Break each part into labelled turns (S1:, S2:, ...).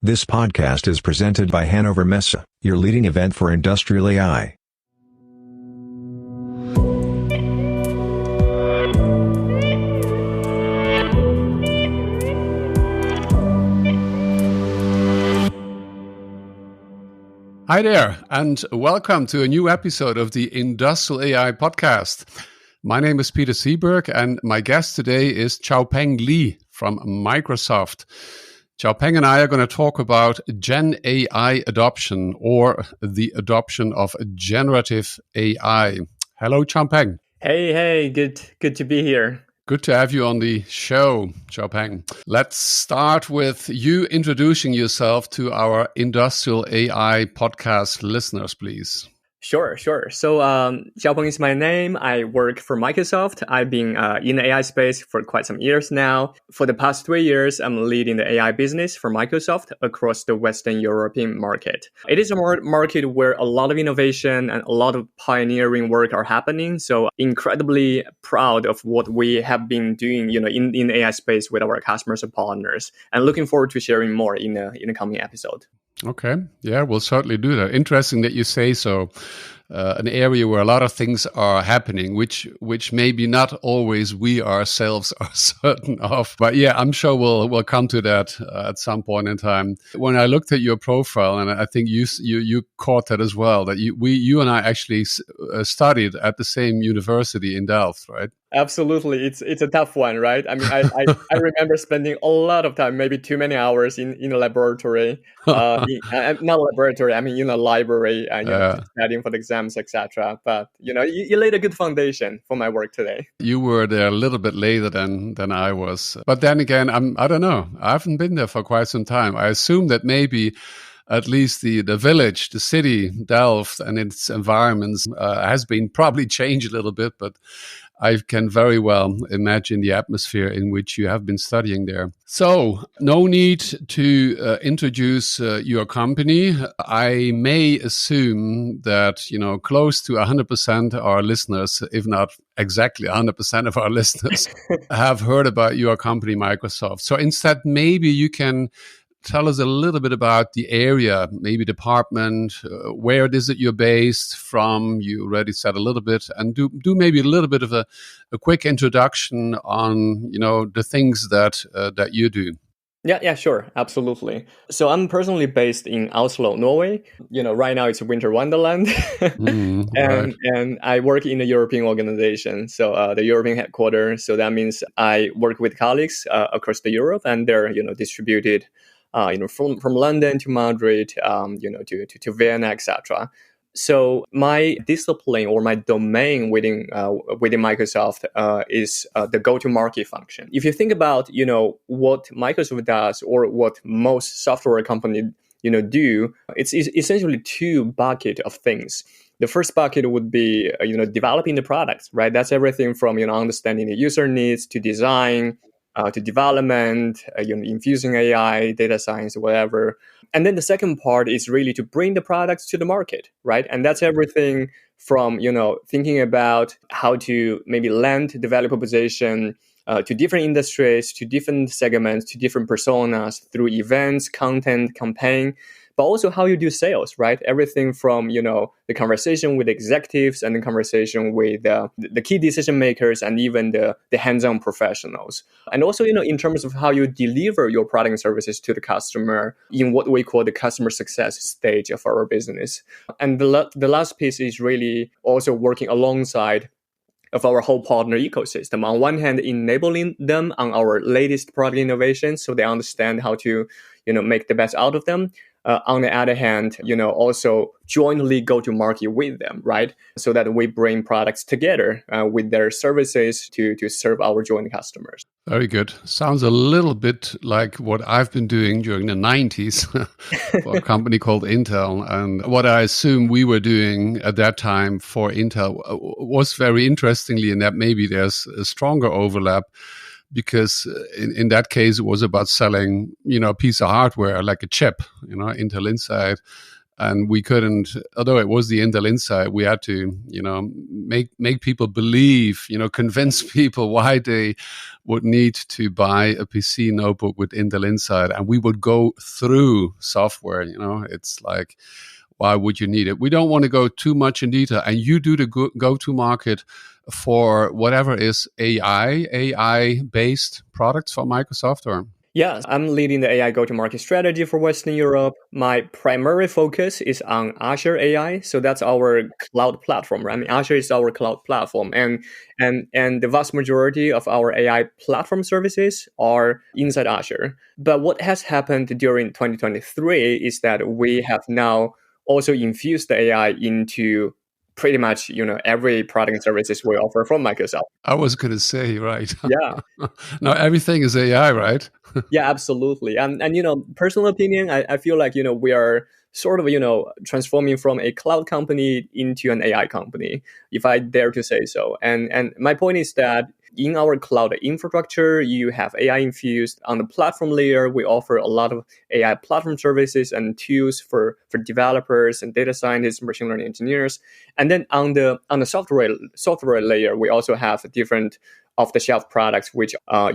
S1: This podcast is presented by HANNOVER MESSE, your leading event for industrial AI.
S2: Hi there, and welcome to a new episode of the Industrial AI podcast. My name is Peter Seeberg, and my guest today is Xiaopeng Li from Microsoft. Xiaopeng and I are going to talk about GenAI adoption, or the adoption of generative AI. Hello, Xiaopeng.
S3: Hey, good to be here.
S2: Good to have you on the show, Xiaopeng. Let's start with you introducing yourself to our Industrial AI podcast listeners, please.
S3: Sure. So Xiaopeng is my name. I work for Microsoft. I've been in the AI space for quite some years now. For the past 3 years, I'm leading the AI business for Microsoft across the Western European market. It is a market where a lot of innovation and a lot of pioneering work are happening. So incredibly proud of what we have been doing, in the AI space with our customers and partners, and looking forward to sharing more in the coming episode.
S2: Okay. Yeah, we'll certainly do that. Interesting that you say so. An area where a lot of things are happening, which maybe not always we ourselves are certain of. But yeah, I'm sure we'll come to that at some point in time. When I looked at your profile, and I think you caught that as well, that you and I actually studied at the same university in Delft, right?
S3: Absolutely. It's a tough one, right? I mean, I remember spending a lot of time, maybe too many hours in a laboratory, not laboratory, I mean, in a library, studying for the exams, etc. But, you laid a good foundation for my work today.
S2: You were there a little bit later than I was. But then again, I don't know. I haven't been there for quite some time. I assume that maybe at least the village, the city, Delft, and its environments has been probably changed a little bit, but I can very well imagine the atmosphere in which you have been studying there. So, no need to introduce your company. I may assume that, close to 100% of our listeners, if not exactly 100% of our listeners, have heard about your company, Microsoft. So instead, maybe you can tell us a little bit about the area, maybe department, where it is that you're based from. You already said a little bit, and do maybe a little bit of a quick introduction on, the things that you do.
S3: Yeah, sure. Absolutely. So I'm personally based in Oslo, Norway. Right now it's a winter wonderland. And I work in a European organization. So the European headquarters. So that means I work with colleagues across the Europe, and they're, distributed from London to Madrid, to Vienna, etc. So my discipline or my domain within Microsoft is the go-to-market function. If you think about what Microsoft does, or what most software companies do, it's essentially two buckets of things. The first bucket would be developing the products, right? That's everything from understanding the user needs to design, to development, infusing AI, data science, whatever. And then the second part is really to bring the products to the market, right? And that's everything from, thinking about how to maybe land the value proposition to different industries, to different segments, to different personas through events, content, campaign, but also how you do sales, right? Everything from, the conversation with executives and the conversation with the key decision makers and even the hands-on professionals. And also, in terms of how you deliver your product and services to the customer in what we call the customer success stage of our business. And the last piece is really also working alongside of our whole partner ecosystem. On one hand, enabling them on our latest product innovations so they understand how to, make the best out of them. On the other hand, also jointly go to market with them, right? So that we bring products together with their services to serve our joint customers.
S2: Very good. Sounds a little bit like what I've been doing during the 90s for a company called Intel. And what I assume we were doing at that time for Intel was very interestingly in that maybe there's a stronger overlap, because in that case, it was about selling, a piece of hardware like a chip, Intel Inside. and we couldn't, although it was the Intel Inside, we had to, make people believe, convince people why they would need to buy a PC notebook with Intel Inside. And we would go through software, it's like, why would you need it? We don't want to go too much in detail. And you do the go-to market for whatever is AI-based products for Microsoft, or?
S3: Yes, I'm leading the AI go-to-market strategy for Western Europe. My primary focus is on Azure AI. So that's our cloud platform, right? I mean, Azure is our cloud platform. And the vast majority of our AI platform services are inside Azure. But what has happened during 2023 is that we have now also infused the AI into pretty much, every product and services we offer from Microsoft.
S2: I was going to say, right.
S3: Yeah.
S2: Now everything is AI, right?
S3: Yeah, absolutely. And personal opinion, I feel like, we are sort of, transforming from a cloud company into an AI company, if I dare to say so. And my point is that in our cloud infrastructure, you have AI infused. On the platform layer, we offer a lot of AI platform services and tools for developers and data scientists, machine learning engineers. And then on the software layer, we also have different off-the-shelf products which are,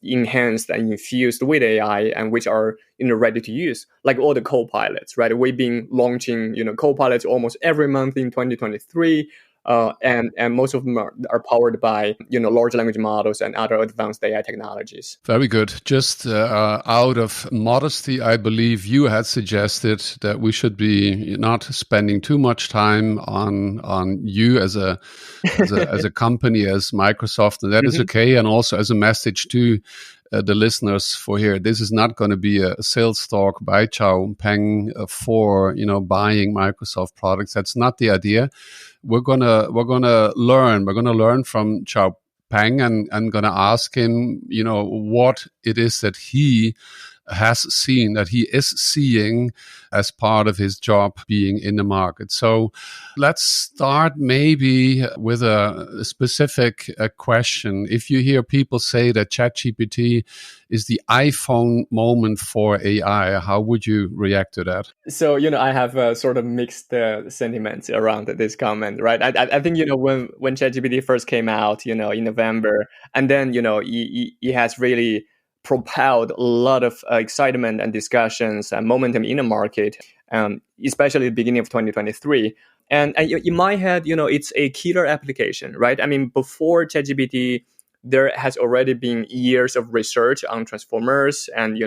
S3: enhanced and infused with AI and which are, ready to use, like all the co-pilots, right? We've been launching, co-pilots almost every month in 2023. And most of them are powered by, large language models and other advanced AI technologies.
S2: Very good. Just out of modesty, I believe you had suggested that we should be not spending too much time on you as a company, as Microsoft, and that is okay. And also as a message to the listeners for here, this is not going to be a sales talk by Xiaopeng for buying Microsoft products. That's not the idea. We're gonna learn. We're gonna learn from Xiaopeng and gonna ask him, what it is that he has seen, that he is seeing as part of his job being in the market. So let's start maybe with a specific question. If you hear people say that ChatGPT is the iPhone moment for AI, how would you react to that?
S3: So, I have sort of mixed sentiments around this comment, right? I think, when ChatGPT first came out, in November, and then, he has really propelled a lot of excitement and discussions and momentum in the market, especially at the beginning of 2023. And in my head, it's a killer application, right? I mean, before ChatGPT, there has already been years of research on transformers and,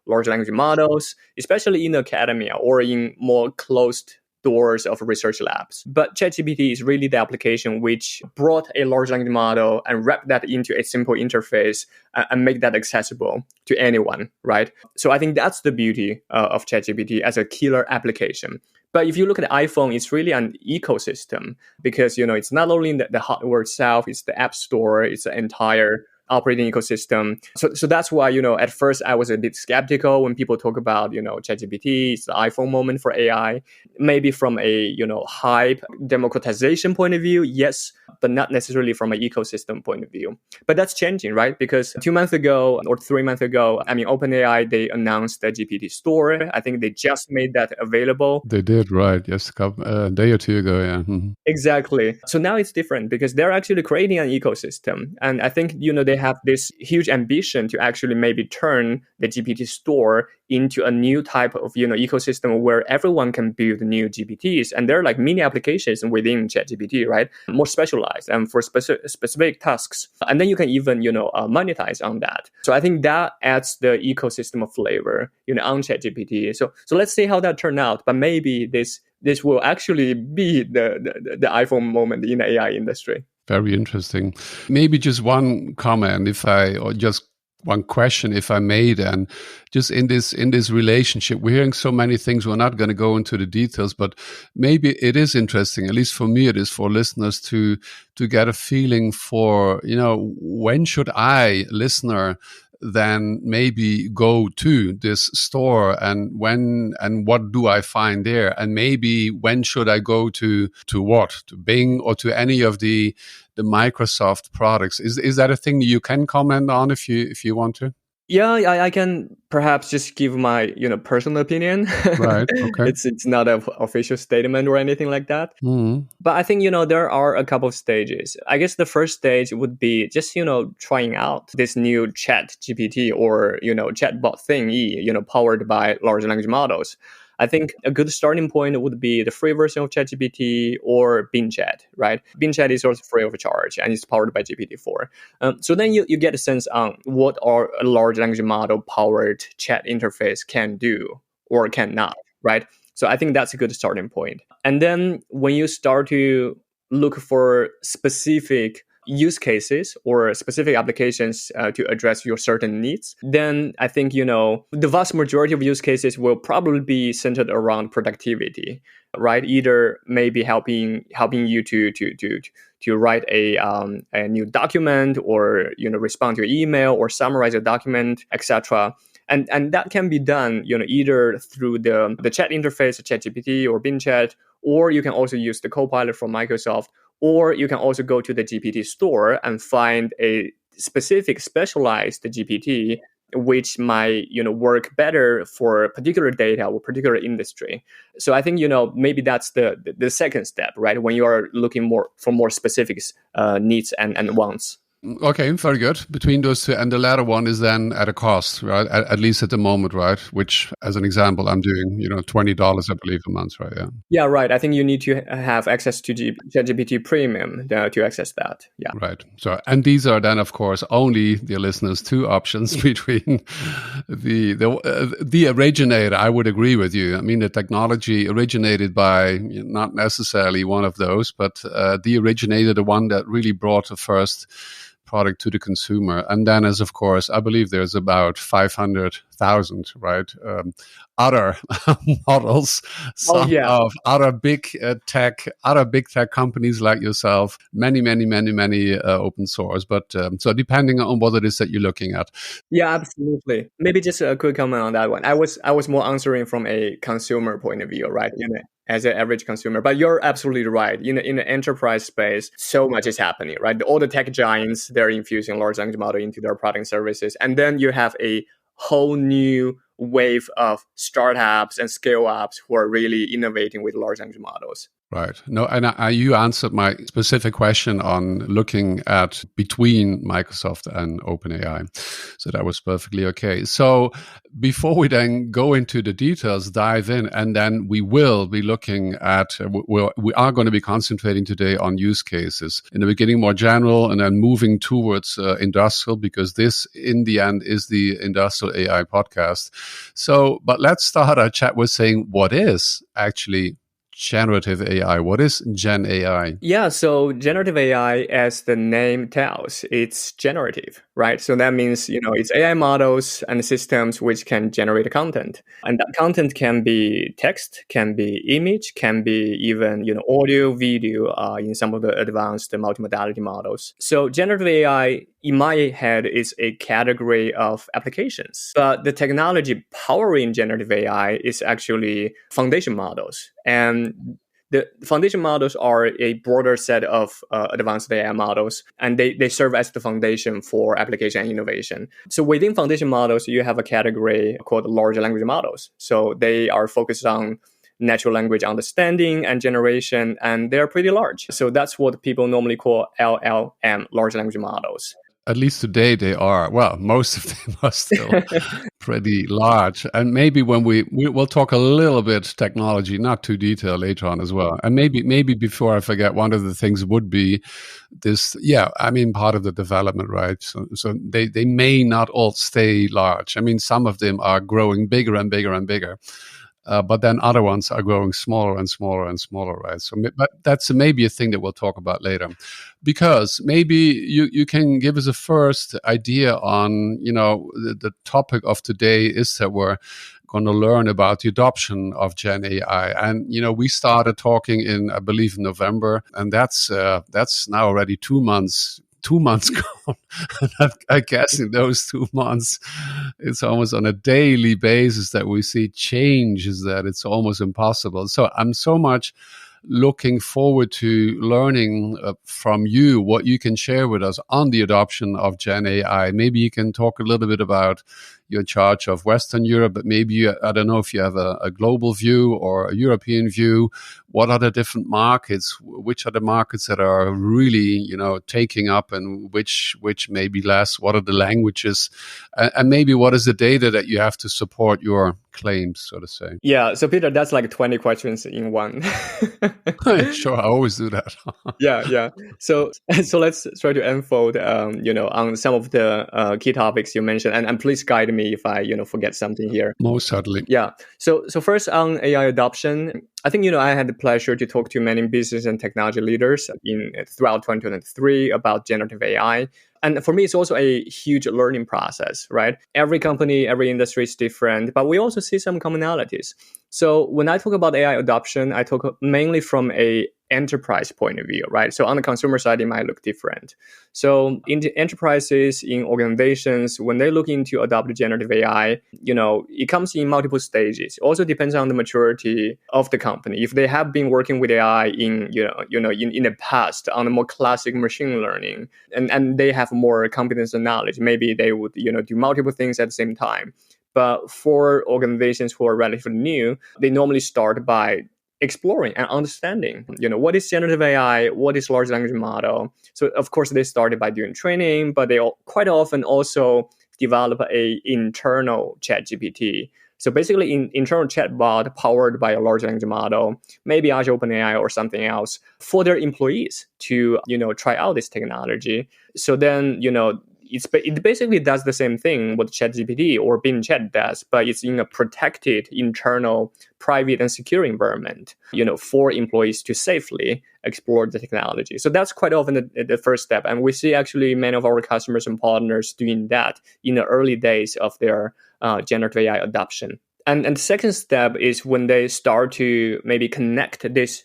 S3: large language models, especially in academia or in more closed doors of research labs. But ChatGPT is really the application which brought a large language model and wrapped that into a simple interface and make that accessible to anyone, right? So I think that's the beauty of ChatGPT as a killer application. But if you look at the iPhone, it's really an ecosystem because, it's not only the hardware itself, it's the app store, it's the entire operating ecosystem. So that's why, at first I was a bit skeptical when people talk about, ChatGPT, it's the iPhone moment for AI. Maybe from a, hype democratization point of view, yes, but not necessarily from an ecosystem point of view. But that's changing, right? Because 2 months ago or 3 months ago, OpenAI, they announced the GPT store. I think they just made that available.
S2: They did, right? Yes, a day or two ago, yeah. Mm-hmm.
S3: Exactly. So now it's different because they're actually creating an ecosystem. And I think, they have this huge ambition to actually maybe turn the GPT store into a new type of, ecosystem where everyone can build new GPTs. And they're like mini applications within ChatGPT, right? More specialized and for specific tasks. And then you can even, monetize on that. So I think that adds the ecosystem of flavor, on ChatGPT. So let's see how that turns out. But maybe this will actually be the iPhone moment in the AI industry.
S2: Very interesting. Maybe just one comment, or just one question, if I may, then, just in this relationship, we're hearing so many things. We're not going to go into the details, but maybe it is interesting, at least for me, it is for listeners to get a feeling for, when should I, listener, then maybe go to this store and what do I find there? And maybe when should I go to what? To Bing or to any of the Microsoft products? Is that a thing you can comment on if you want to?
S3: Yeah, I can perhaps just give my personal opinion.
S2: Right. Okay.
S3: It's not an official statement or anything like that.
S2: Mm.
S3: But I think there are a couple of stages. I guess the first stage would be just trying out this new Chat GPT or chatbot thingy powered by large language models. I think a good starting point would be the free version of ChatGPT or Bing Chat, right? Bing Chat is also free of charge and it's powered by GPT-4. So then you get a sense on what our large language model powered chat interface can do or cannot, right? So I think that's a good starting point. And then when you start to look for specific use cases or specific applications to address your certain needs, then I think, the vast majority of use cases will probably be centered around productivity, right? Either maybe helping you to write a new document or, respond to your email or summarize a document, etc. And that can be done, either through the chat interface, ChatGPT or Bing Chat, or you can also use the Copilot from Microsoft, or you can also go to the GPT store and find a specific specialized GPT which might work better for particular data or particular industry. So I think maybe that's the second step, right? When you are looking for more specific needs and wants.
S2: Okay, very good. Between those two, and the latter one is then at a cost, right? At least at the moment, right? Which, as an example, I'm doing, $20, I believe, a month, right? Yeah.
S3: Yeah, right. I think you need to have access to ChatGPT Premium to access that. Yeah.
S2: Right. So, and these are then, of course, only, dear listeners, two options between the originator. I would agree with you. I mean, the technology originated by not necessarily one of those, but the originator, the one that really brought the first product to the consumer. And then, as of course, I believe there's about 500,000, right? Other models, some of other big tech companies like yourself, many open source. But so depending on what it is that you're looking at.
S3: Yeah, absolutely. Maybe just a quick comment on that one. I was more answering from a consumer point of view, right? As an average consumer. But you're absolutely right. In the enterprise space, so much is happening, right? All the tech giants, they're infusing large language model into their product and services. And then you have a whole new wave of startups and scale-ups who are really innovating with large language models.
S2: Right. No, and you answered my specific question on looking at between Microsoft and OpenAI. So that was perfectly okay. So before we then go into the details, dive in, and then we will be looking at, we are going to be concentrating today on use cases. In the beginning, more general, and then moving towards industrial, because this, in the end, is the Industrial AI podcast. So, but let's start our chat with saying, what is actually generative AI? What is Gen AI?
S3: Yeah, so generative AI, as the name tells, it's generative, right? So that means, it's AI models and systems which can generate content. And that content can be text, can be image, can be even, audio, video, in some of the advanced multimodality models. So generative AI, in my head, is a category of applications. But the technology powering generative AI is actually foundation models. And the foundation models are a broader set of advanced AI models, and they serve as the foundation for application and innovation. So within foundation models, you have a category called large language models. So they are focused on natural language understanding and generation, and they're pretty large. So that's what people normally call LLM, large language models.
S2: At least today they are. Well, most of them are still pretty large. And maybe when we'll talk a little bit technology, not too detailed later on as well. And maybe before I forget, one of the things would be this, part of the development, right? So they may not all stay large. I mean, some of them are growing bigger and bigger and bigger. But then other ones are growing smaller and smaller and smaller, right? So, but that's maybe a thing that we'll talk about later, because maybe you can give us a first idea on, the topic of today is that we're going to learn about the adoption of Gen AI, and we started talking in, I believe, in November, and that's now already 2 months. 2 months gone. I guess in those 2 months, it's almost on a daily basis that we see changes that it's almost impossible. So I'm so much looking forward to learning from you what you can share with us on the adoption of Gen AI. Maybe you can talk a little bit about your charge of Western Europe, but maybe I don't know if you have a global view or a European view. What are the different markets? Which are the markets that are really, taking up, and which maybe less? What are the languages, and maybe what is the data that you have to support your claims, so to say?
S3: Yeah. So Peter, that's like 20 questions in one.
S2: Sure, I always do that.
S3: Yeah. So let's try to unfold, on some of the key topics you mentioned, and please guide me if I, forget something here.
S2: Most certainly.
S3: Yeah. So first on AI adoption, I think, I had the pleasure to talk to many business and technology leaders throughout 2023 about generative AI. And for me, it's also a huge learning process, right? Every company, every industry is different, but we also see some commonalities. So when I talk about AI adoption, I talk mainly from a enterprise point of view, right? So on the consumer side, it might look different. So in the enterprises, in organizations, when they look into adopt generative AI, it comes in multiple stages. It also depends on the maturity of the company. If they have been working with AI in the past on a more classic machine learning, and they have more competence and knowledge, maybe they would, do multiple things at the same time. But for organizations who are relatively new, they normally start by exploring and understanding, what is generative AI, what is large language model. So of course they started by doing training, but they quite often also develop a internal ChatGPT. So basically internal chatbot powered by a large language model, maybe Azure OpenAI or something else, for their employees to, try out this technology. So then, it basically does the same thing what ChatGPT or Bing Chat does, but it's in a protected, internal, private, and secure environment, for employees to safely explore the technology. So that's quite often the first step. And we see actually many of our customers and partners doing that in the early days of their generative AI adoption. And the second step is when they start to maybe connect this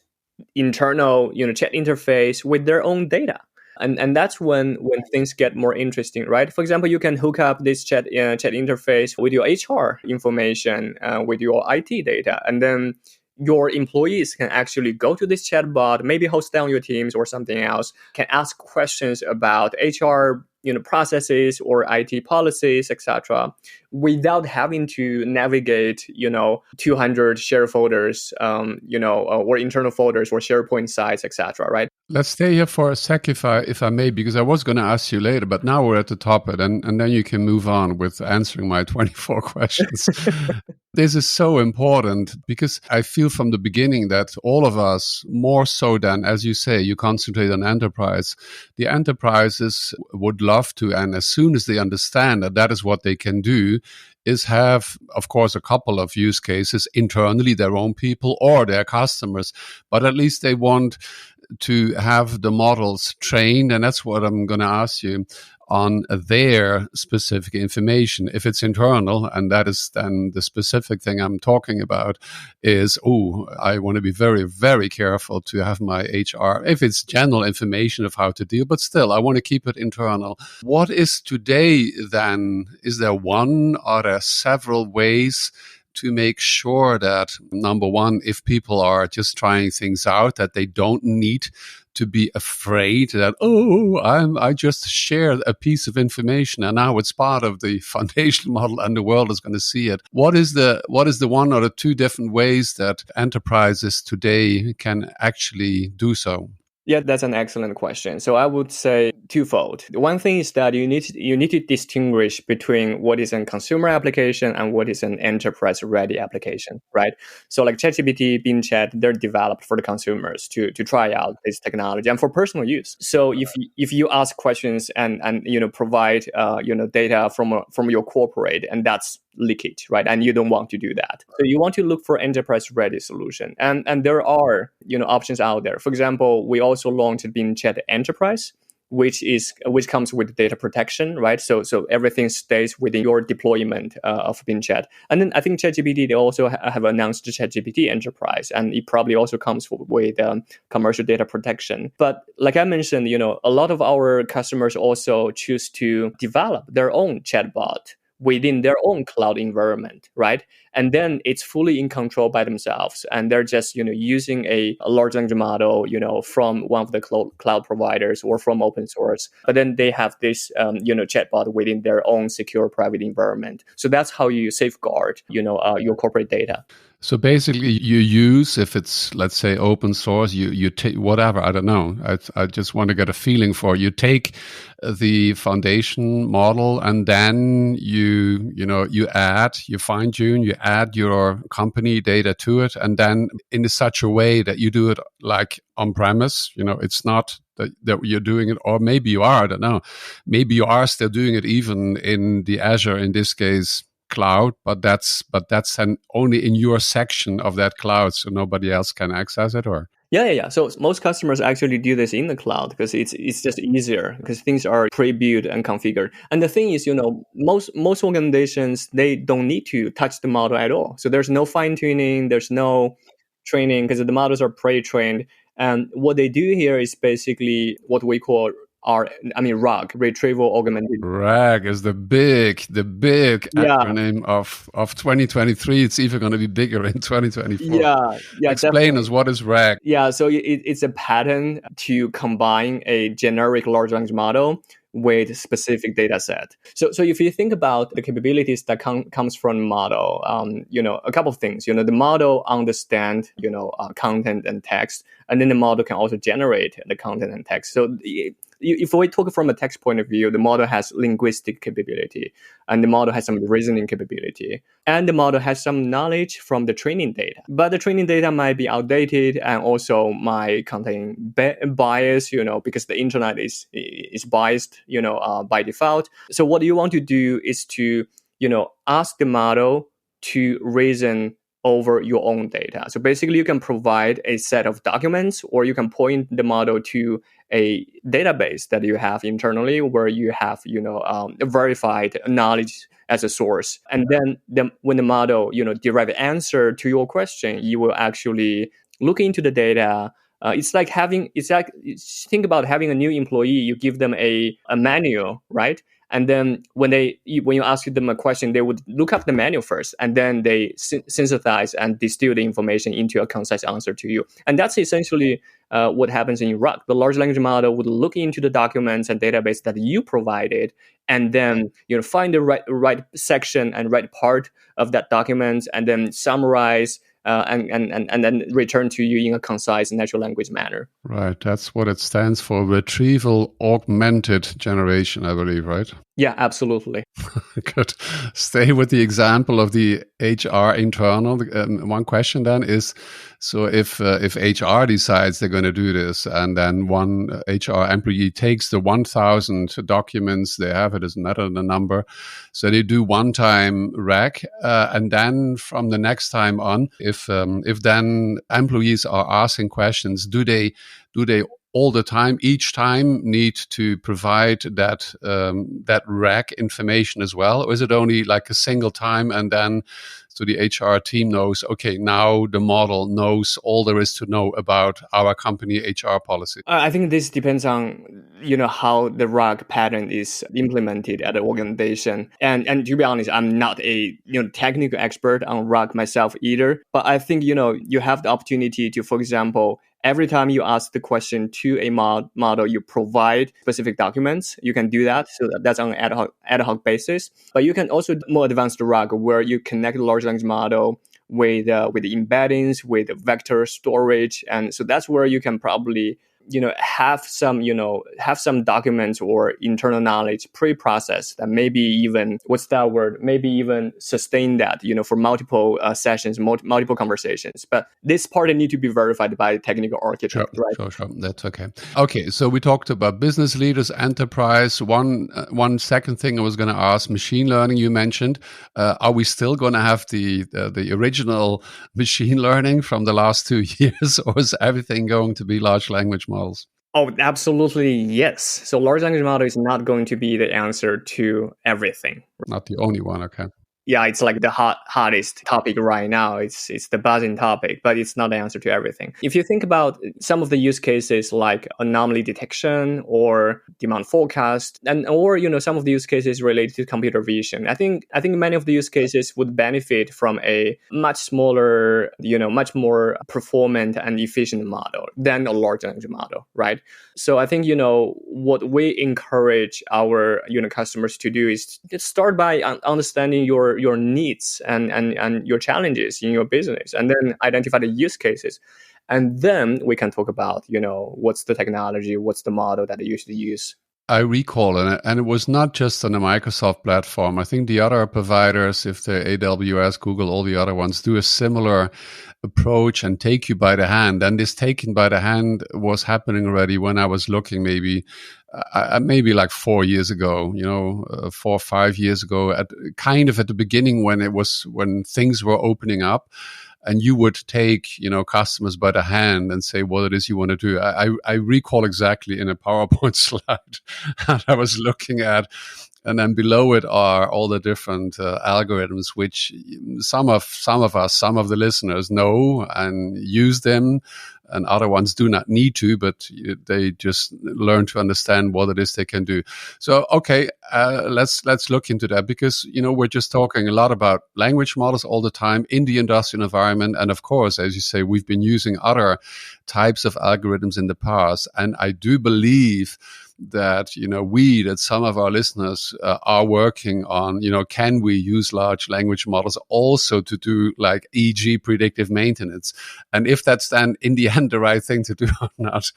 S3: internal, chat interface with their own data. And that's when things get more interesting, right? For example, you can hook up this chat interface with your HR information, with your IT data, and then your employees can actually go to this chatbot, maybe host down your teams or something else, can ask questions about HR processes or IT policies, etc., without having to navigate 200 share folders, or internal folders or SharePoint sites, etc., right?
S2: Let's stay here for a sec, if I may, because I was going to ask you later, but now we're at the top of it, and then you can move on with answering my 24 questions. This is so important because I feel from the beginning that all of us, more so than, as you say, you concentrate on enterprise. The enterprises would love to, and as soon as they understand that is what they can do, is have, of course, a couple of use cases internally, their own people or their customers, but at least they want to have the models trained, and that's what I'm going to ask you, on their specific information. If it's internal, and that is then the specific thing I'm talking about, is, I want to be very, very careful to have my HR, if it's general information of how to deal, but still, I want to keep it internal. What is today then? Is there one? Are there several ways to make sure that, number one, if people are just trying things out, that they don't need to be afraid that, I just shared a piece of information and now it's part of the foundation model and the world is going to see it. What is the one or the two different ways that enterprises today can actually do so?
S3: Yeah, that's an excellent question. So I would say twofold. One thing is that you need to distinguish between what is a consumer application and what is an enterprise-ready application, right? So like ChatGPT, Bing Chat, they're developed for the consumers to try out this technology and for personal use. So if you ask questions and provide data from your corporate, and that's leakage, right? And you don't want to do that. So you want to look for enterprise-ready solution. And there are, options out there. For example, we also launched Bing Chat Enterprise, which comes with data protection, right? So everything stays within your deployment of Bing Chat. And then I think ChatGPT, they also have announced ChatGPT Enterprise, and it probably also comes with commercial data protection. But like I mentioned, a lot of our customers also choose to develop their own chatbot within their own cloud environment, right? and then it's fully in control by themselves, and they're just using a large language model from one of the cloud providers or from open source, but then they have this chatbot within their own secure private environment. So that's how you safeguard your corporate data.
S2: So basically, you use, if it's, let's say, open source, you take whatever, I don't know. I just want to get a feeling for, you take the foundation model, and then you fine tune, you add your company data to it, and then in such a way that you do it like on premise. It's not that you're doing it, or maybe you are, I don't know. Maybe you are still doing it even in the Azure, in this case, cloud, but that's only in your section of that cloud, so nobody else can access it, or?
S3: Yeah. So most customers actually do this in the cloud because it's just easier, because things are pre-built and configured. And the thing is, most organizations, they don't need to touch the model at all. So there's no fine tuning, there's no training, because the models are pre-trained. And what they do here is basically what we call RAG, retrieval augmented.
S2: RAG is the big acronym of 2023. It's even going to be bigger in 2024.
S3: Yeah.
S2: Explain
S3: definitely.
S2: us, what is RAG?
S3: Yeah, so it's a pattern to combine a generic large language model with a specific data set. So if you think about the capabilities that comes from model, a couple of things. The model understand content and text, and then the model can also generate the content and text. So if we talk from a text point of view, the model has linguistic capability, and the model has some reasoning capability, and the model has some knowledge from the training data. But the training data might be outdated and also might contain bias, because the internet is biased, by default. So what you want to do is to, ask the model to reason over your own data. So basically, you can provide a set of documents, or you can point the model to a database that you have internally, where you have verified knowledge as a source. And then when the model derive an answer to your question, you will actually look into the data. Think about having a new employee. You give them a manual, right? And then when you ask them a question, they would look up the manual first, and then they synthesize and distill the information into a concise answer to you. And that's essentially what happens in RAG. The large language model would look into the documents and database that you provided, and then find the right section and right part of that document, and then summarize and then return to you in a concise natural language manner.
S2: Right. That's what it stands for. Retrieval augmented generation, I believe, right?
S3: Yeah, absolutely.
S2: Good. Stay with the example of the HR internal. One question then is, so if HR decides they're going to do this, and then one HR employee takes the 1,000 documents, they have, it doesn't matter the number, so they do one-time RAG, and then from the next time on, if then employees are asking questions, do they all the time, each time, need to provide that RAG information as well? Or is it only like a single time, and then so the HR team knows, okay, now the model knows all there is to know about our company HR policy?
S3: I think this depends on how the RAG pattern is implemented at the organization. And to be honest, I'm not a technical expert on RAG myself either. But I think you have the opportunity to, for example, every time you ask the question to a model, you provide specific documents. You can do that. So that's on an ad hoc basis. But you can also do more advanced RAG, where you connect the large language model with the embeddings, with vector storage. And so that's where you can probably have some documents or internal knowledge pre-processed, that maybe even sustain that for multiple sessions, multiple conversations. But this part need to be verified by technical architect, right?
S2: Sure. That's okay. So we talked about business leaders, enterprise. One second thing I was going to ask, machine learning. You mentioned, are we still going to have the original machine learning from the last 2 years, or is everything going to be large language models?
S3: Oh, absolutely, yes. So large language model is not going to be the answer to everything.
S2: Not the only one, okay.
S3: it's like the hottest topic right now. It's the buzzing topic, but it's not the answer to everything. If you think about some of the use cases like anomaly detection or demand forecast, or some of the use cases related to computer vision, I think many of the use cases would benefit from a much smaller, much more performant and efficient model than a large language model, right? So I think what we encourage our customers to do is just start by understanding your needs and your challenges in your business, and then identify the use cases, and then we can talk about what's the technology, what's the model that you should use.
S2: I recall, and it was not just on the Microsoft platform. I think the other providers, if they're AWS, Google, all the other ones, do a similar approach and take you by the hand. And this taking by the hand was happening already when I was looking maybe like 4 years ago, 4 or 5 years ago, at the beginning when things were opening up. And you would take, customers by the hand and say what it is you want to do. I recall exactly in a PowerPoint slide that I was looking at. And then below it are all the different algorithms, which some of the listeners know and use them, and other ones do not need to, but they just learn to understand what it is they can do. So, okay, let's look into that, because we're just talking a lot about language models all the time in the industrial environment, and of course, as you say, we've been using other types of algorithms in the past, and I do believe that some of our listeners are working on, can we use large language models also to do like e.g. predictive maintenance, and if that's then in the end the right thing to do or not,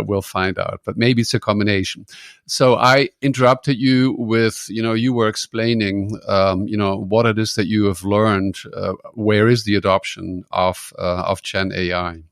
S2: we'll find out. But maybe it's a combination. So I interrupted you with you were explaining what it is that you have learned. Where is the adoption of Gen AI?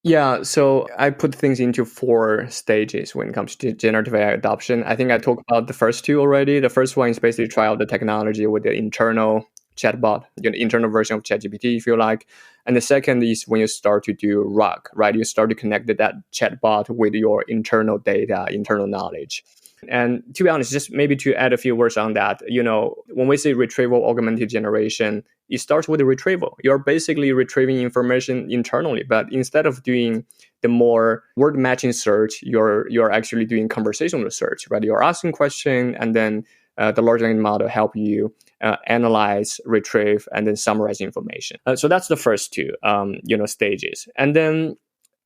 S3: Yeah, so I put things into 4 stages when it comes to generative AI adoption. I think I talked about the first 2 already. The first one is basically try out the technology with the internal chatbot, internal version of ChatGPT, if you like. And the second is when you start to do RAG, right? You start to connect that chatbot with your internal data, internal knowledge. And to be honest, just maybe to add a few words on that, when we say retrieval augmented generation, it starts with the retrieval. You're basically retrieving information internally, but instead of doing the more word matching search, you're actually doing conversational search, right? You're asking questions, and then the large language model help you analyze, retrieve, and then summarize information. So that's the first 2, stages. And then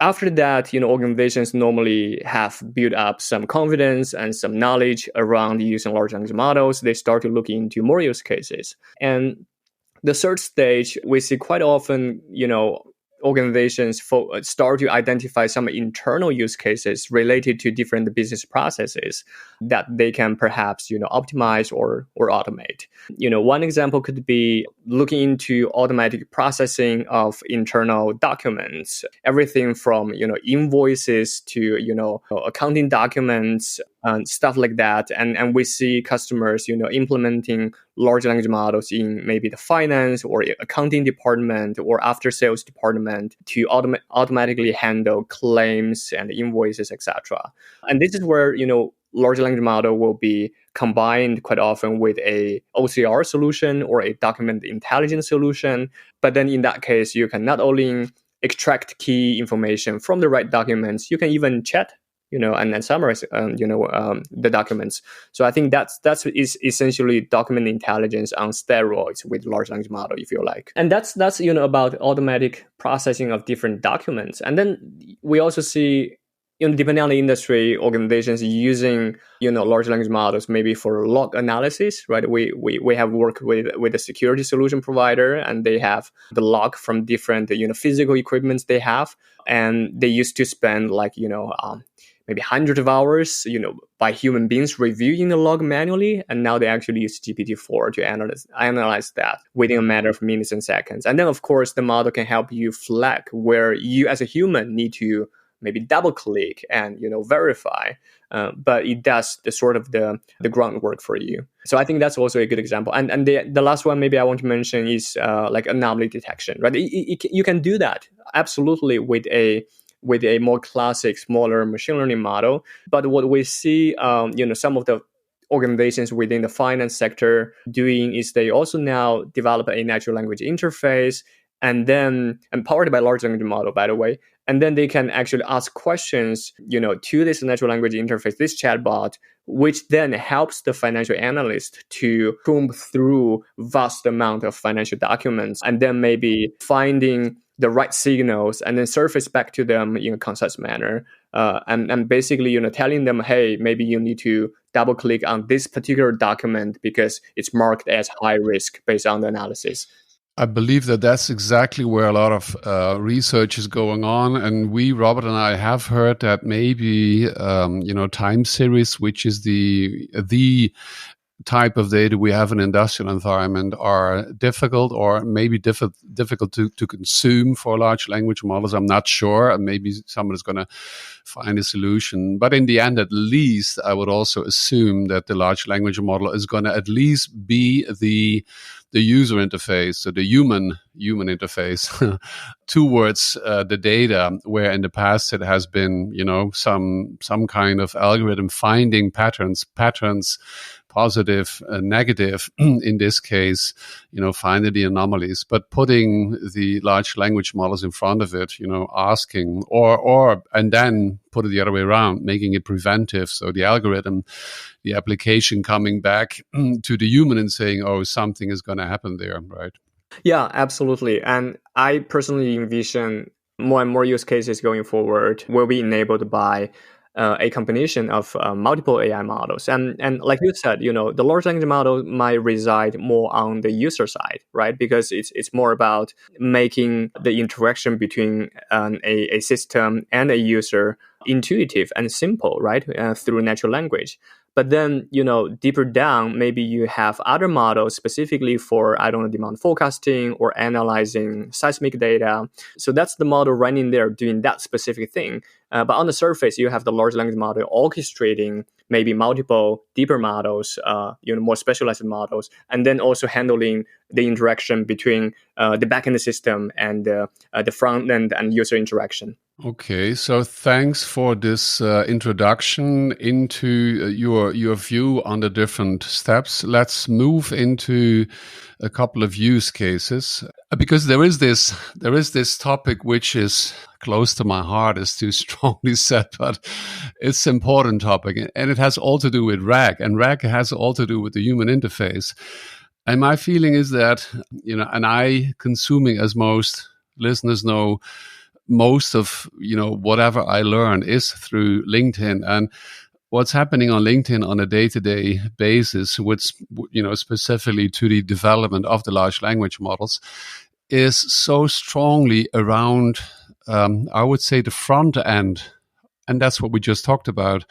S3: after that, organizations normally have built up some confidence and some knowledge around using large language models. They start to look into more use cases. And the third stage, we see quite often, organizations start to identify some internal use cases related to different business processes that they can perhaps, optimize or automate. One example could be looking into automatic processing of internal documents, everything from, invoices to, accounting documents and stuff like that. And we see customers, implementing large language models in maybe the finance or accounting department or after sales department to automatically handle claims and invoices, etc. And this is where, large language model will be combined quite often with a OCR solution or a document intelligence solution. But then in that case, you can not only extract key information from the right documents, you can even chat, and then summarize, the documents. So I think that's essentially document intelligence on steroids with large language model, if you like. And that's about automatic processing of different documents. And then we also see, depending on the industry, organizations using, large language models maybe for log analysis, right? We have worked with a security solution provider, and they have the log from different, physical equipments they have. And they used to spend maybe hundreds of hours, by human beings reviewing the log manually. And now they actually use GPT-4 to analyze that within a matter of minutes and seconds. And then, of course, the model can help you flag where you as a human need to maybe double click and, verify. But it does the groundwork for you. So I think that's also a good example. And the last one maybe I want to mention is like anomaly detection, right? You can do that absolutely with a more classic, smaller machine learning model. But what we see, some of the organizations within the finance sector doing is they also now develop a natural language interface, and then empowered by large language model, by the way. And then they can actually ask questions, to this natural language interface, this chatbot, which then helps the financial analyst to comb through vast amount of financial documents and then maybe finding the right signals and then surface back to them in a concise manner. And basically, telling them, hey, maybe you need to double click on this particular document because it's marked as high risk based on the analysis.
S2: I believe that that's exactly where a lot of research is going on. And we, Robert and I, have heard that maybe, time series, which is the type of data we have in industrial environment, are difficult or maybe difficult to consume for large language models. I'm not sure. And maybe somebody's going to find a solution. But in the end, at least, I would also assume that the large language model is going to at least be the user interface, so the human interface towards the data, where in the past it has been, some kind of algorithm finding patterns, positive, negative, in this case, finding the anomalies, but putting the large language models in front of it, asking and then put it the other way around, making it preventive. So the algorithm, the application coming back to the human and saying, oh, something is going to happen there, right?
S3: Yeah, absolutely. And I personally envision more and more use cases going forward will be enabled by a combination of multiple AI models. And like you said, the large language model might reside more on the user side, right? Because it's more about making the interaction between a system and a user intuitive and simple, right? Through natural language. But then, deeper down, maybe you have other models specifically for, demand forecasting or analyzing seismic data. So that's the model running there doing that specific thing. But on the surface, you have the large language model orchestrating maybe multiple deeper models, more specialized models, and then also handling the interaction between the backend system and the front end and user interaction.
S2: Okay, so thanks for this introduction into your view on the different steps. Let's move into a couple of use cases, because there is this topic which is close to my heart, is too strongly said, but it's an important topic, and it has all to do with RAG, and RAG has all to do with the human interface. And my feeling is that, and I consuming, as most listeners know, most of whatever I learn is through LinkedIn, and what's happening on LinkedIn on a day-to-day basis, which specifically to the development of the large language models, is so strongly around, I would say, the front end, and that's what we just talked about,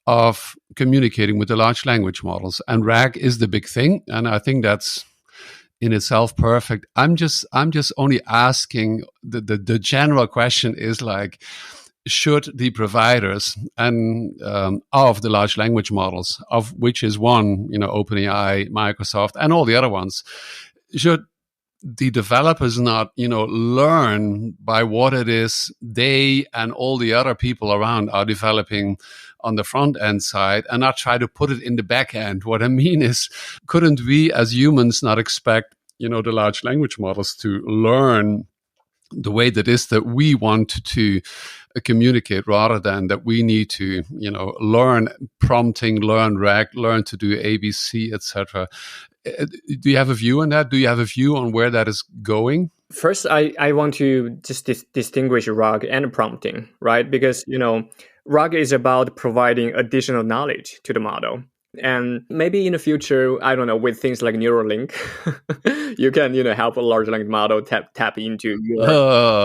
S2: of communicating with the large language models. And RAG is the big thing, and I think that's in itself perfect. I'm just only asking, the general question is like, should the providers and of the large language models, of which is one, OpenAI, Microsoft, and all the other ones, should the developers not, learn by what it is they and all the other people around are developing on the front end side, and not try to put it in the back end? What I mean is, couldn't we as humans not expect, the large language models to learn the way that is that we want to communicate, rather than that we need to, learn prompting, learn RAG, learn to do ABC, etc. Do you have a view on that? Do you have a view on where that is going?
S3: First, I want to just distinguish RAG and prompting, right? Because, RAG is about providing additional knowledge to the model. And maybe in the future, I don't know, with things like Neuralink, you can, help a large language model tap into your...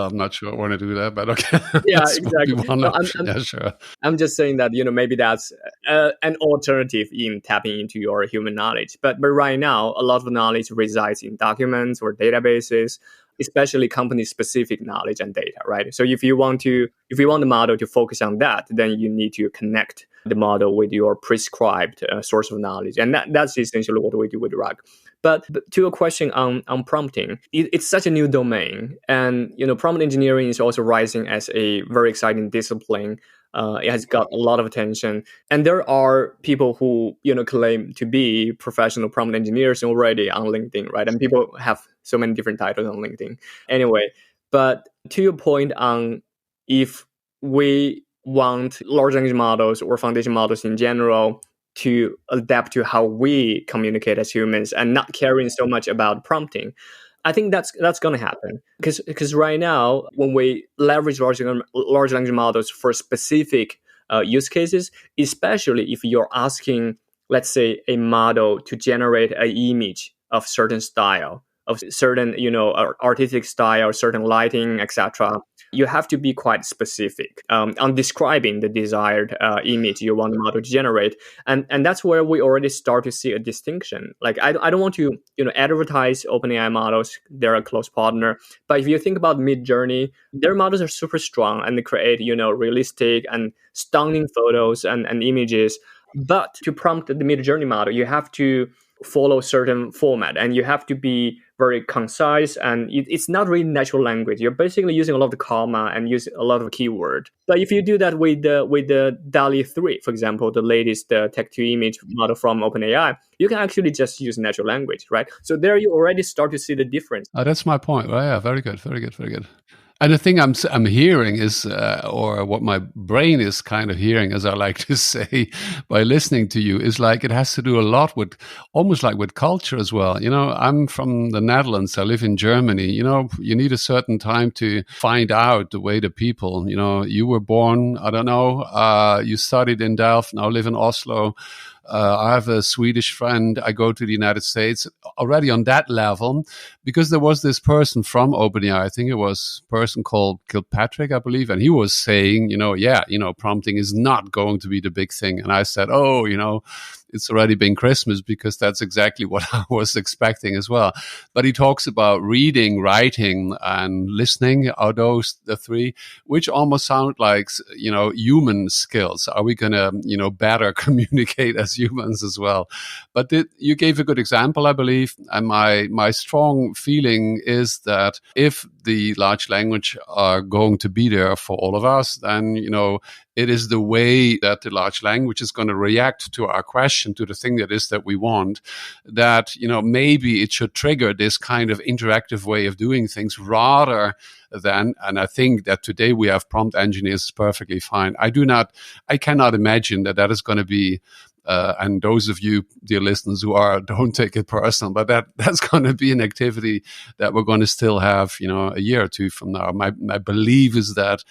S2: I'm not sure I want to do that, but okay.
S3: Yeah, exactly.
S2: Yeah, sure.
S3: I'm just saying that, maybe that's an alternative in tapping into your human knowledge. But right now, a lot of the knowledge resides in documents or databases, especially company-specific knowledge and data, right? So if you want the model to focus on that, then you need to connect the model with your prescribed source of knowledge. And that's essentially what we do with RAG. But to a question on prompting, it's such a new domain. And, prompt engineering is also rising as a very exciting discipline. It has got a lot of attention, and there are people who claim to be professional prompt engineers already on LinkedIn, right? And people have so many different titles on LinkedIn. Anyway, but to your point on if we want large language models or foundation models in general to adapt to how we communicate as humans and not caring so much about prompting, I think that's going to happen because right now when we leverage large language models for specific use cases, especially if you're asking, let's say, a model to generate an image of certain style, of certain artistic style, certain lighting, etc. You have to be quite specific on describing the desired image you want the model to generate, and that's where we already start to see a distinction. Like I don't want to advertise OpenAI models; they're a close partner. But if you think about Midjourney, their models are super strong and they create realistic and stunning photos and images. But to prompt the Midjourney model, you have to follow certain format and you have to be very concise, and it's not really natural language. You're basically using a lot of comma and using a lot of keyword. But if you do that with the DALL-E 3, for example, the latest text-to-image model from OpenAI, you can actually just use natural language, right? So there you already start to see the difference.
S2: That's my point. Well, yeah, very good, very good, very good. And the thing I'm hearing is, or what my brain is kind of hearing, as I like to say, by listening to you, is like it has to do a lot with, almost like with culture as well. I'm from the Netherlands. I live in Germany. You need a certain time to find out the way the people, you were born, I don't know, you studied in Delft, now live in Oslo. I have a Swedish friend. I go to the United States already on that level because there was this person from OpenAI. I think it was a person called Kilpatrick, I believe. And he was saying, prompting is not going to be the big thing. And I said, it's already been Christmas because that's exactly what I was expecting as well. But he talks about reading, writing, and listening. Are those the three, which almost sound like, human skills? Are we going to, better communicate as humans as well? But you gave a good example, I believe. And my strong feeling is that if the large language are going to be there for all of us, then, it is the way that the large language is going to react to our question, to the thing that we want, that, maybe it should trigger this kind of interactive way of doing things rather than, and I think that today we have prompt engineers perfectly fine. I cannot imagine that is going to be, and those of you, dear listeners, don't take it personal, but that's going to be an activity that we're going to still have, a year or two from now. My belief is that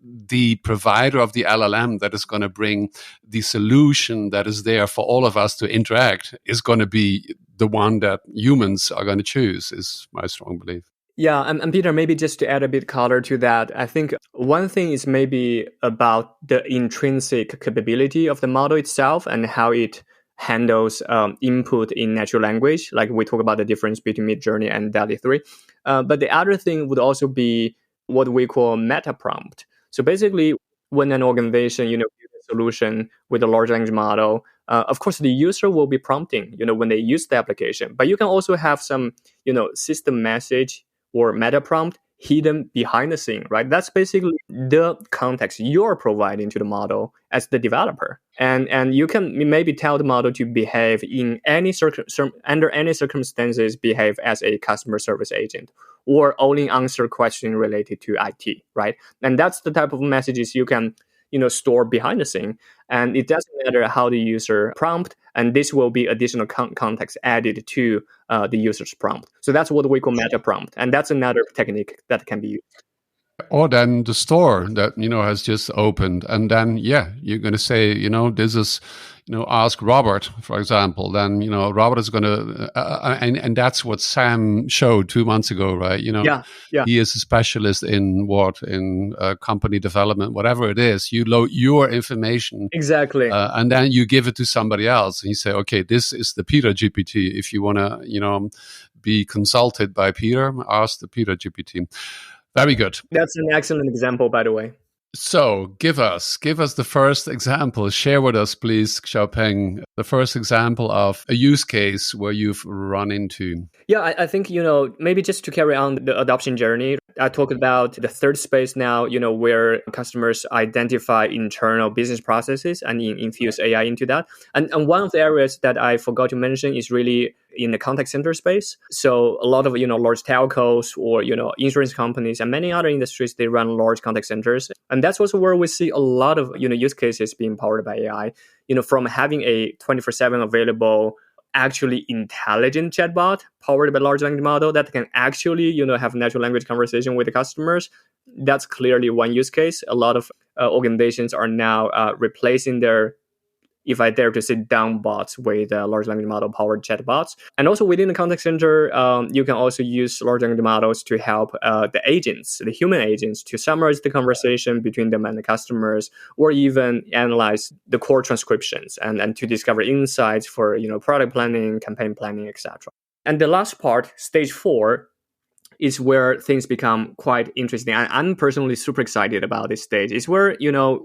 S2: the provider of the LLM that is going to bring the solution that is there for all of us to interact is going to be the one that humans are going to choose, is my strong belief.
S3: Yeah, and Peter, maybe just to add a bit color to that, I think one thing is maybe about the intrinsic capability of the model itself and how it handles input in natural language. Like we talk about the difference between Midjourney and DALL-E 3. But the other thing would also be what we call meta prompt. So basically, when an organization, build a solution with a large language model, of course, the user will be prompting, when they use the application. But you can also have some, system message or meta prompt hidden behind the scene, right? That's basically the context you're providing to the model as the developer. And you can maybe tell the model to behave in under any circumstances, behave as a customer service agent or only answer questions related to IT, right? And that's the type of messages you can store behind the scene. And it doesn't matter how the user prompt, and this will be additional context added to the user's prompt. So that's what we call meta prompt. And that's another technique that can be used.
S2: Or then the store that, has just opened. And then, you're going to say, this is, ask Robert, for example. Then, Robert is going to, and that's what Sam showed 2 months ago, right?
S3: Yeah.
S2: He is a specialist in company development, whatever it is. You load your information.
S3: Exactly.
S2: And then you give it to somebody else. And you say, okay, this is the Peter GPT. If you want to, be consulted by Peter, ask the Peter GPT. Very good.
S3: That's an excellent example, by the way.
S2: So give us the first example. Share with us, please, Xiaopeng, the first example of a use case where you've run into.
S3: Yeah, I think, maybe just to carry on the adoption journey, I talked about the third space now, where customers identify internal business processes and infuse AI into that. And one of the areas that I forgot to mention is really in the contact center space. So a lot of, large telcos or, insurance companies and many other industries, they run large contact centers. And that's also where we see a lot of, use cases being powered by AI, from having a 24/7 available actually intelligent chatbot powered by large language model that can actually, have natural language conversation with the customers. That's clearly one use case. A lot of organizations are now replacing their, if I dare to say, down bots with large language model powered chatbots. And also within the contact center, you can also use large language models to help the agents, the human agents, to summarize the conversation between them and the customers, or even analyze the core transcriptions and to discover insights for, product planning, campaign planning, etc. And the last part, stage 4, is where things become quite interesting. I'm personally super excited about this stage. It's where,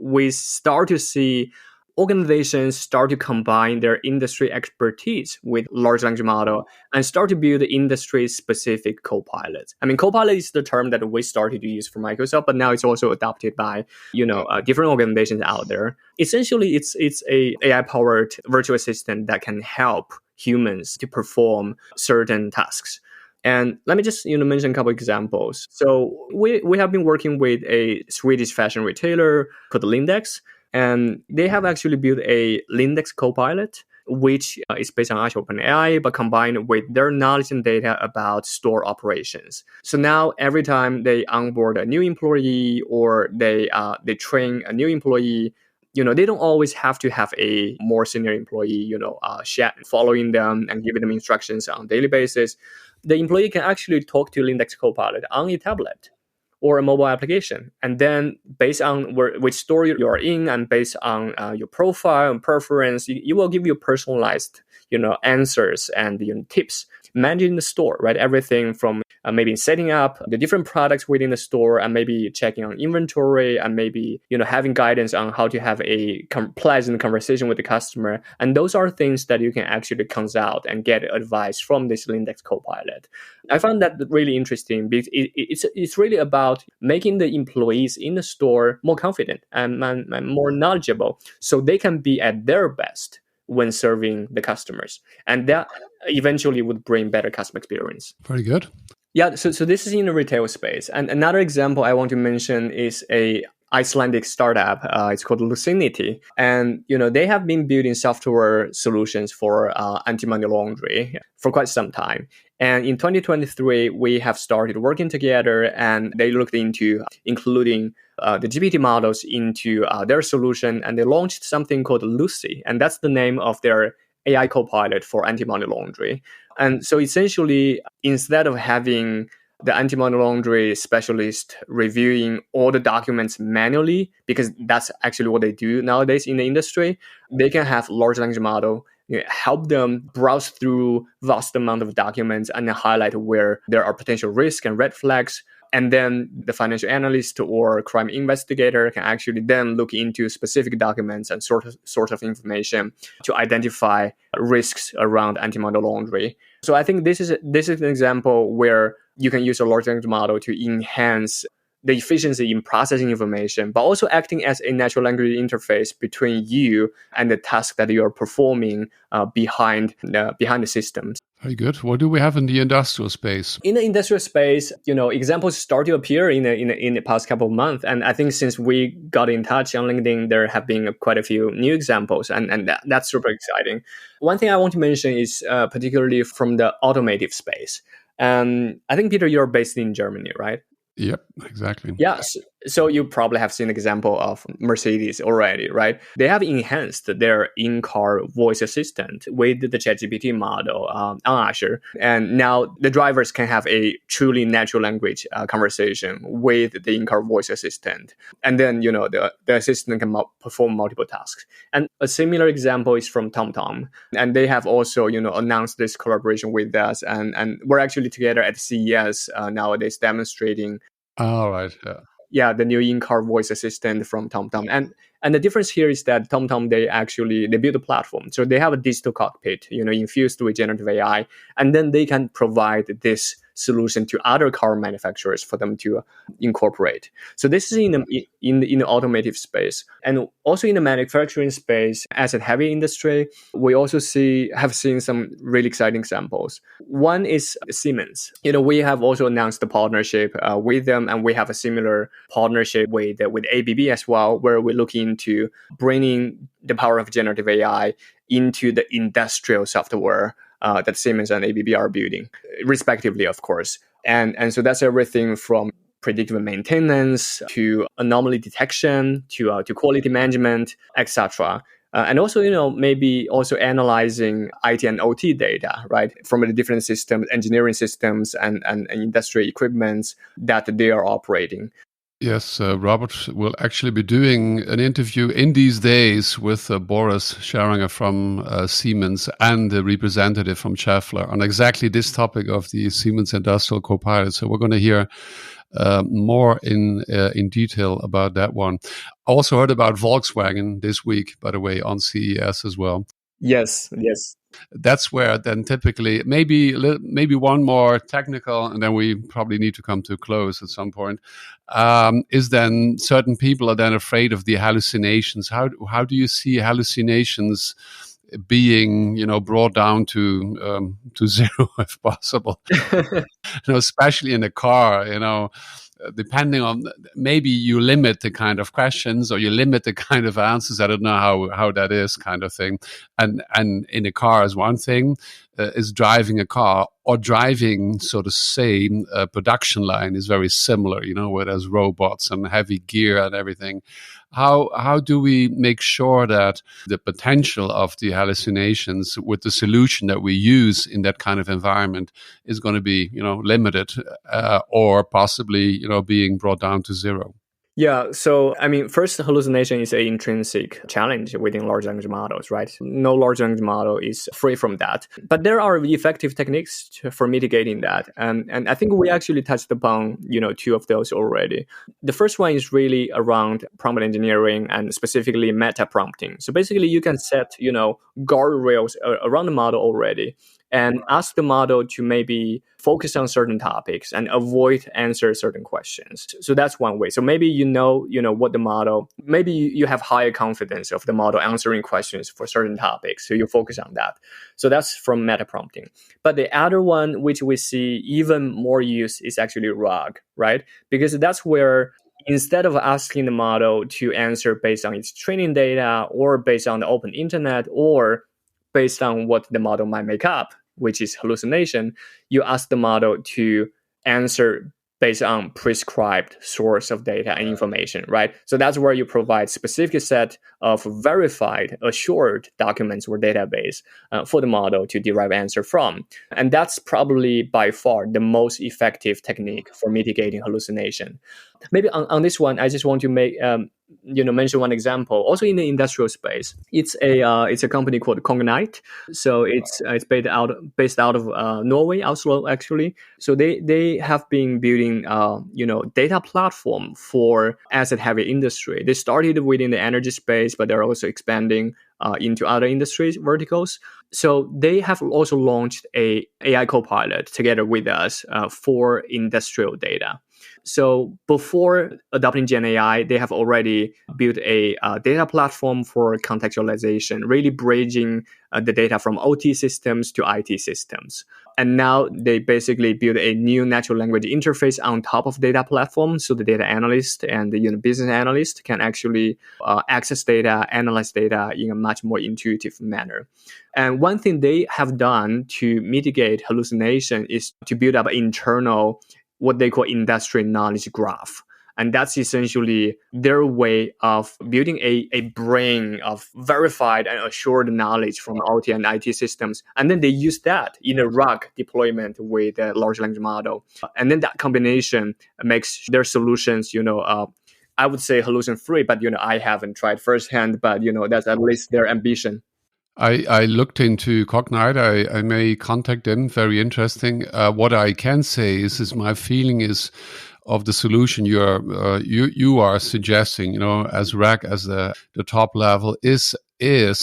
S3: we start to see organizations start to combine their industry expertise with large language model and start to build industry-specific copilots. I mean, copilot is the term that we started to use for Microsoft, but now it's also adopted by, different organizations out there. Essentially, it's a AI-powered virtual assistant that can help humans to perform certain tasks. And let me just mention a couple examples. So we have been working with a Swedish fashion retailer called Lindex. And they have actually built a Lindex Copilot, which is based on OpenAI, but combined with their knowledge and data about store operations. So now every time they onboard a new employee or they train a new employee, they don't always have to have a more senior employee, following them and giving them instructions on a daily basis. The employee can actually talk to Lindex Copilot on a tablet or a mobile application. And then based on which store you're in and based on your profile and preference, you will give you personalized, answers and tips managing the store, right? Everything from maybe setting up the different products within the store and maybe checking on inventory and maybe, having guidance on how to have a pleasant conversation with the customer. And those are things that you can actually consult and get advice from this Lindex Copilot. I found that really interesting because it's really about making the employees in the store more confident and more knowledgeable so they can be at their best when serving the customers. And that eventually would bring better customer experience.
S2: Very good.
S3: Yeah, so this is in the retail space. And another example I want to mention is a Icelandic startup. It's called Lucinity. And, they have been building software solutions for anti-money laundering for quite some time. And in 2023, we have started working together and they looked into including the GPT models into their solution. And they launched something called Lucy. And that's the name of their AI copilot for anti-money laundering. And so essentially, instead of having the anti-money laundering specialist reviewing all the documents manually, because that's actually what they do nowadays in the industry, they can have large language model help them browse through vast amount of documents and highlight where there are potential risks and red flags. And then the financial analyst or crime investigator can actually then look into specific documents and sort of information to identify risks around anti-money laundering. So I think this is an example where you can use a large language model to enhance the efficiency in processing information, but also acting as a natural language interface between you and the task that you are performing behind the systems.
S2: Very good. What do we have in the industrial space?
S3: In the industrial space, examples start to appear in the past couple of months. And I think since we got in touch on LinkedIn, there have been quite a few new examples, and that's super exciting. One thing I want to mention is particularly from the automotive space. I think, Peter, you're based in Germany, right?
S2: Yep, exactly.
S3: Yeah, so you probably have seen an example of Mercedes already, right? They have enhanced their in-car voice assistant with the ChatGPT model on Azure. And now the drivers can have a truly natural language conversation with the in-car voice assistant. And then, the assistant can perform multiple tasks. And a similar example is from TomTom. And they have also, announced this collaboration with us. And we're actually together at CES nowadays demonstrating.
S2: All right. Yeah.
S3: the new in-car voice assistant from TomTom. And the difference here is that TomTom, they build a platform. So they have a digital cockpit, infused with generative AI, and then they can provide this solution to other car manufacturers for them to incorporate. So this is in the automotive space. And also in the manufacturing space, asset-heavy industry, we also have seen some really exciting examples. One is Siemens. We have also announced the partnership with them, and we have a similar partnership with ABB as well, where we're looking into bringing the power of generative AI into the industrial software that Siemens and ABB are building, respectively, of course. And so that's everything from predictive maintenance to anomaly detection to quality management, etc. And also, maybe also analyzing IT and OT data, right, from the different systems, engineering systems and industrial equipments that they are operating.
S2: Yes, Robert will actually be doing an interview in these days with Boris Scharinger from Siemens and the representative from Schaeffler on exactly this topic of the Siemens Industrial Copilot. So we're going to hear more in detail about that one. I also heard about Volkswagen this week, by the way, on CES as well.
S3: Yes.
S2: That's where then typically maybe one more technical, and then we probably need to come to a close at some point. Is then certain people are then afraid of the hallucinations. How do you see hallucinations being brought down to zero if possible? Especially in a car. Depending on, maybe you limit the kind of questions or you limit the kind of answers. I don't know how that is, kind of thing. And in a car is one thing, is driving a car or driving, so to say, a production line is very similar, where there's robots and heavy gear and everything. How do we make sure that the potential of the hallucinations with the solution that we use in that kind of environment is going to be, limited or possibly, being brought down to zero?
S3: Yeah. So, first, hallucination is an intrinsic challenge within large language models, right? No large language model is free from that. But there are effective techniques for mitigating that. And I think we actually touched upon, two of those already. The first one is really around prompt engineering and specifically meta prompting. So basically, you can set, guardrails around the model already and ask the model to maybe focus on certain topics and avoid answer certain questions. So that's one way. So maybe what the model, maybe you have higher confidence of the model answering questions for certain topics. So you focus on that. So that's from meta prompting. But the other one, which we see even more use, is actually RAG, right? Because that's where instead of asking the model to answer based on its training data or based on the open internet or based on what the model might make up, which is hallucination, you ask the model to answer based on prescribed source of data and information, right? So that's where you provide specific set of verified, assured documents or database for the model to derive answer from. And that's probably by far the most effective technique for mitigating hallucination. Maybe on this one, I just want to make mention one example. Also in the industrial space, it's a company called Cognite. So it's based out of Norway, Oslo actually. So they have been building data platform for asset heavy industry. They started within the energy space, but they're also expanding into other industries verticals. So they have also launched a AI Copilot together with us for industrial data. So before adopting GenAI, they have already built a data platform for contextualization, really bridging the data from OT systems to IT systems. And now they basically build a new natural language interface on top of data platform. So the data analyst and the business analyst can actually access data, analyze data in a much more intuitive manner. And one thing they have done to mitigate hallucination is to build up internal what they call industry knowledge graph. And that's essentially their way of building a brain of verified and assured knowledge from OT and IT systems. And then they use that in a RAG deployment with a large language model. And then that combination makes their solutions, I would say hallucin-free, but, I haven't tried firsthand, but, that's at least their ambition.
S2: I looked into Cognite. I may contact them. Very interesting. What I can say is my feeling is of the solution you are suggesting, as RAC as the top level is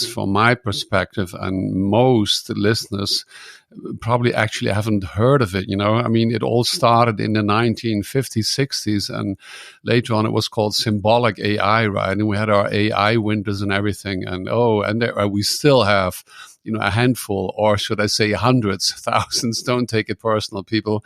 S2: from my perspective, and most listeners probably actually haven't heard of it. I mean, it all started in the 1950s, 60s, and later on it was called symbolic AI, right? And we had our AI winters and everything, and we still have a handful, or should I say hundreds, thousands, don't take it personal, people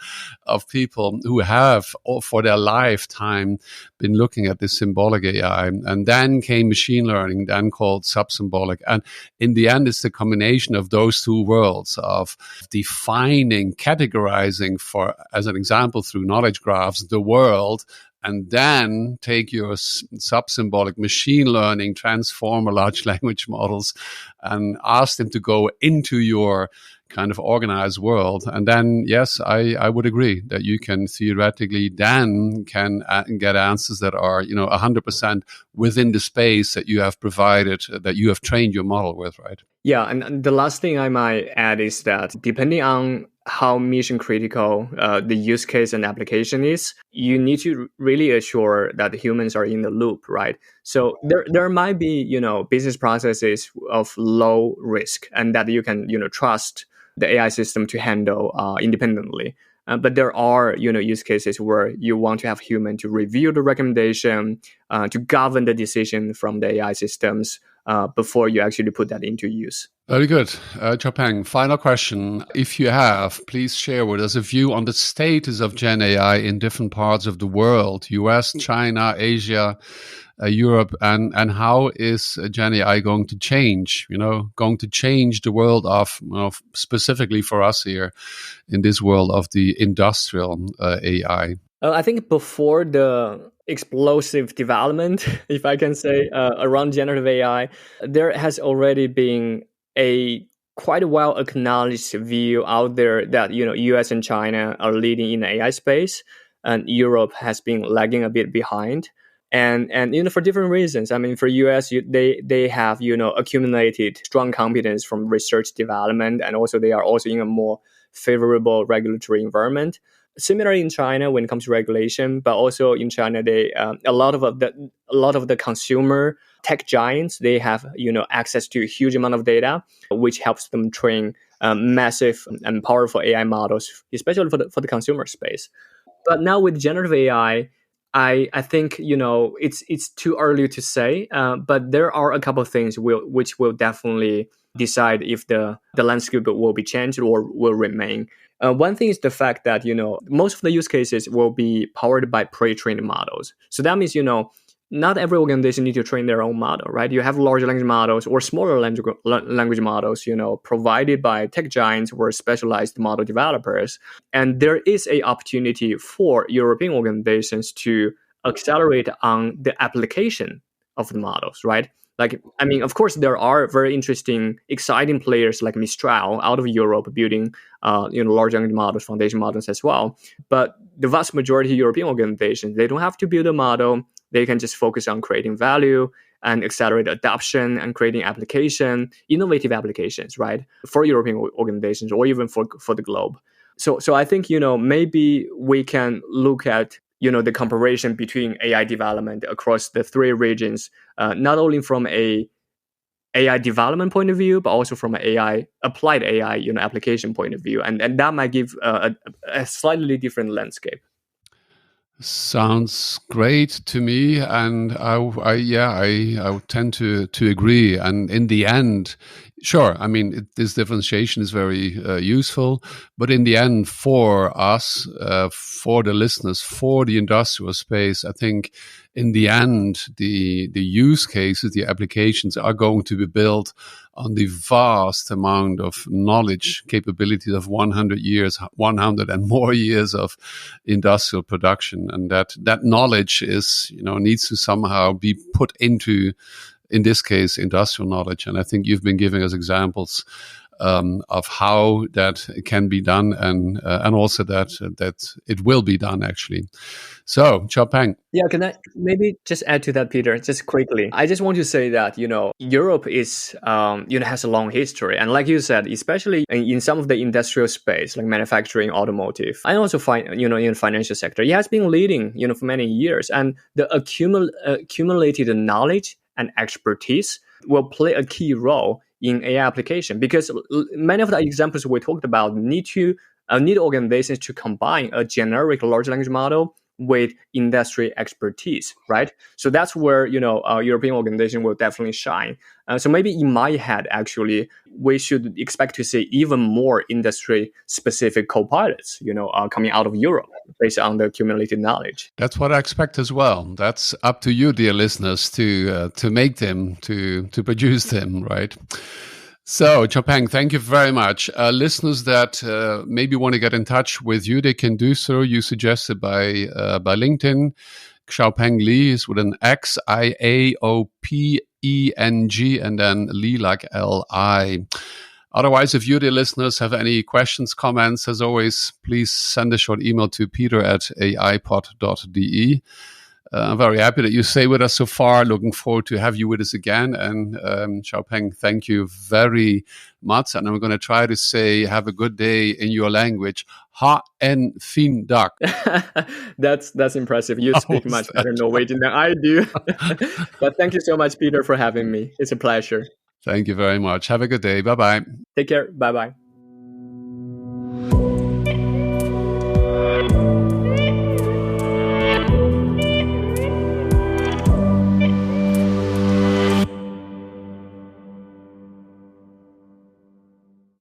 S2: who have for their lifetime been looking at this symbolic AI. And then came machine learning, then called subsymbolic. And in the end, it's the combination of those two worlds of defining, categorizing, for, as an example, through knowledge graphs, the world, and then take your subsymbolic machine learning, transformer large language models, and ask them to go into your kind of organized world. And then, yes, I would agree that you can theoretically then can get answers that are, 100% within the space that you have provided, that you have trained your model with, right?
S3: Yeah, and the last thing I might add is that depending on how mission critical the use case and application is, you need to really assure that humans are in the loop, right? So there might be, business processes of low risk and that you can, trust the AI system to handle independently. But there are, use cases where you want to have human to review the recommendation, to govern the decision from the AI systems before you actually put that into use.
S2: Very good. Xiaopeng, final question. If you have, please share with us a view on the status of GenAI in different parts of the world, US, China, Asia, Europe, and how is GenAI going to change, the world of, specifically for us here in this world of the industrial AI?
S3: I think before the explosive development, if I can say, around generative AI, there has already been a quite well acknowledged view out there that, US and China are leading in the AI space, and Europe has been lagging a bit behind. And for different reasons. I mean, for US, they have, accumulated strong competence from research development, and also they are also in a more favorable regulatory environment. Similarly in China when it comes to regulation, but also in China, they a lot of the consumer tech giants, they have access to a huge amount of data, which helps them train massive and powerful AI models, especially for the consumer space. But now with generative AI, I think it's too early to say, but there are a couple of things which will definitely decide if the landscape will be changed or will remain. One thing is the fact that most of the use cases will be powered by pre-trained models. So that means not every organization needs to train their own model, right? You have large language models or smaller language models, provided by tech giants or specialized model developers. And there is an opportunity for European organizations to accelerate on the application of the models, right? Of course, there are very interesting, exciting players like Mistral out of Europe building, large language models, foundation models as well. But the vast majority of European organizations, they don't have to build a model. They can just focus on creating value and accelerate adoption and creating innovative applications, right, for European organizations or even for the globe. So I think, maybe we can look at, the comparison between AI development across the three regions, not only from a AI development point of view, but also from an applied AI, application point of view. And that might give a slightly different landscape.
S2: Sounds great to me, and I tend to agree. And in the end, sure, I mean this differentiation is very useful, but in the end, for us, for the listeners, for the industrial space, I think in the end, the use cases, the applications are going to be built on the vast amount of knowledge capabilities of 100 and more years of industrial production. And that knowledge is, needs to somehow be put into, in this case, industrial knowledge. And I think you've been giving us examples of how that can be done, and also that it will be done actually. So, Xiaopeng.
S3: Yeah, can I maybe just add to that, Peter, just quickly? I just want to say that, Europe is, has a long history. And like you said, especially in some of the industrial space, like manufacturing, automotive, and also in the financial sector, it has been leading, for many years. And the accumulated knowledge and expertise will play a key role in AI application, because many of the examples we talked about need organizations to combine a generic large language model with industry expertise, right? So that's where European organization will definitely shine. So maybe in my head, actually, we should expect to see even more industry-specific co-pilots, coming out of Europe based on the accumulated knowledge.
S2: That's what I expect as well. That's up to you, dear listeners, to make them, to produce them, right? So, Xiaopeng, thank you very much. Listeners that maybe want to get in touch with you, they can do so. You suggested by LinkedIn. Xiaopeng Li is with an X, IAOPENG, and then Li like LI. Otherwise, if you, dear listeners, have any questions, comments, as always, please send a short email to peter@aipod.de. I'm very happy that you stay with us so far. Looking forward to have you with us again. And Xiaopeng, thank you very much. And I'm going to try to say have a good day in your language. Ha en fin dag.
S3: That's impressive. You speak much better Norwegian than I do. But thank you so much, Peter, for having me. It's a pleasure.
S2: Thank you very much. Have a good day. Bye-bye.
S3: Take care. Bye-bye.